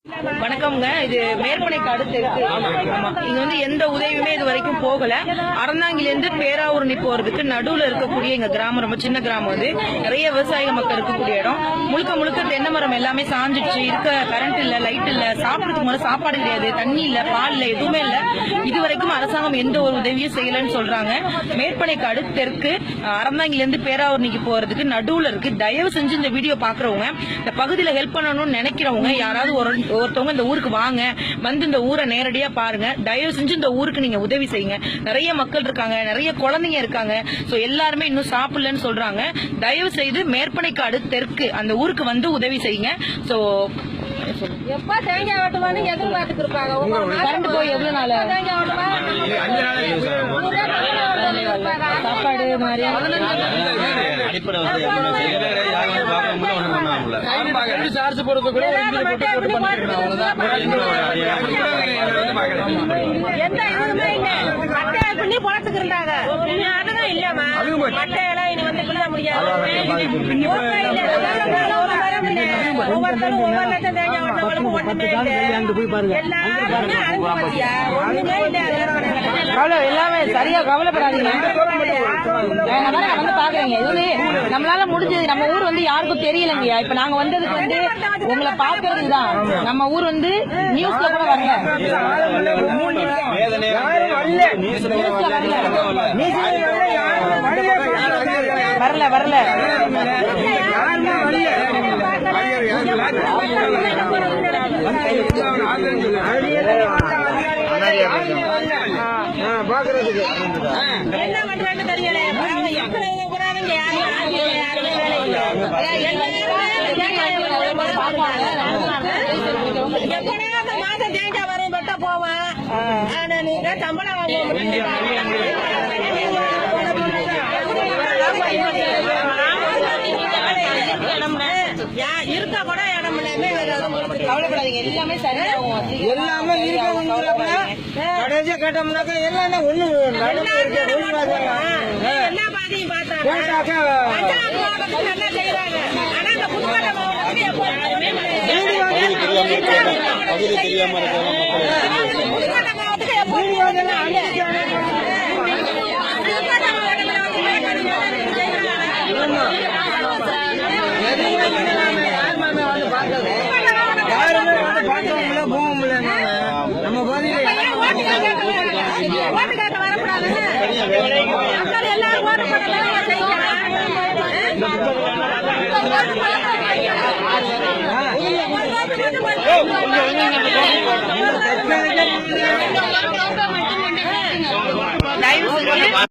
வணக்கம்ங்க. இது மேற்பனைக்காடு தெற்கு. இங்க வந்து எந்த உதவியுமே இது வரைக்கும் போகல. அறந்தாங்கிலிருந்து பேராவூரணி போறதுக்கு நடுவுல இருக்கக்கூடிய எங்க கிராமம் ரொம்ப சின்ன கிராமம். வந்து நிறைய விவசாய மக்கள் இருக்கக்கூடிய இடம். முழுக்க முழுக்க தென்னை மரம் எல்லாமே சாஞ்சிடுச்சு. இருக்க கரண்ட் இல்ல, லைட் இல்ல, சாப்பிடறதுக்கு முறை சாப்பாடு கிடையாது, தண்ணி இல்ல, பால் இல்ல, எதுவுமே இல்ல. இது வரைக்கும் அரசாங்கம் எந்த ஒரு உதவியும் செய்யலன்னு சொல்றாங்க. மேற்பனைக்காடு தெற்கு அறந்தாங்கிலிருந்து பேராவூரணிக்கு போறதுக்கு நடுவுல இருக்கு. தயவு செஞ்சு இந்த வீடியோ பாக்குறவங்க, இந்த பகுதியில ஹெல்ப் பண்ணணும்னு நினைக்கிறவங்க யாராவது ஒருத்தவங்க இந்த ஊருக்கு வாங்க, வந்து இந்த ஊரை நேரடியா பாருங்க. தயவு செஞ்சு இந்த ஊருக்கு நீங்க உதவி செய்யுங்க. நிறைய மக்கள் இருக்காங்க, நிறைய குழந்தைங்க இருக்காங்க. சோ எல்லாருமே இன்னும் சாப்பிடலன்னு சொல்றாங்க. தயவு செய்து மேற்பனைக்காடு தெற்கு அந்த ஊருக்கு வந்து உதவி செய்யுங்க. சோ எப்ப தேங்காய் ஓட்டுவான்னு எதிர்பார்த்துட்டு இருப்பாங்க. கரண்ட் போய் எவ்வளவு நாள் சாப்பாடு மாதிரி சார்ஜ் போடுறது கூட எந்த இதுவுமே இல்ல. மட்டை பண்ணி பொழத்துக்கு இருந்தாங்க. அதெல்லாம் இல்லம்மா. மட்டையெல்லாம் இனி வந்து பிள்ள முடியாது. ஒவ்வொருத்தரும் ஒவ்வொரு லட்சம் தேங்காய் ஓட்டவளும் ஒண்ணுமே இல்லை. எல்லாருமே அனுப்பியா ஒண்ணுமே இல்லை. எல்லாமே சரியா கவலைப்படாதீங்க. வந்து பாக்குறீங்க நம்மளால முடிஞ்சது. நம்ம ஊர் வந்து யாருக்கும் தெரியலங்கய்யா. இப்ப நாங்க வந்ததுக்கு வந்து உங்களை பாக்குறதுதான். நம்ம ஊர் வந்து நியூஸ்ல கூட வரல. பாக்குறதுக்கு என்ன பண்றான்னு தெரியல. எப்படியாவது மாதம் தேங்காய் வரையும் பட்டா போவேன். ஆனா நீங்க சம்பளம் இருக்க கூட இடம் கவலைப்படாதீங்க. எல்லாமே சரியாகும். எல்லாமே கடைசியா கேட்டோம்னாக்கா எல்லாம் ஒண்ணு எல்லா பாதியும் பார்த்தாங்க. நல்லா செய்யறாங்க. ஆனா இந்த புதுக்கோட்டை நம்ம பாதியில ஓட்டு கேட்க வரக்கூடாது. எல்லாரும் ஓட்டு தயவு செஞ்சு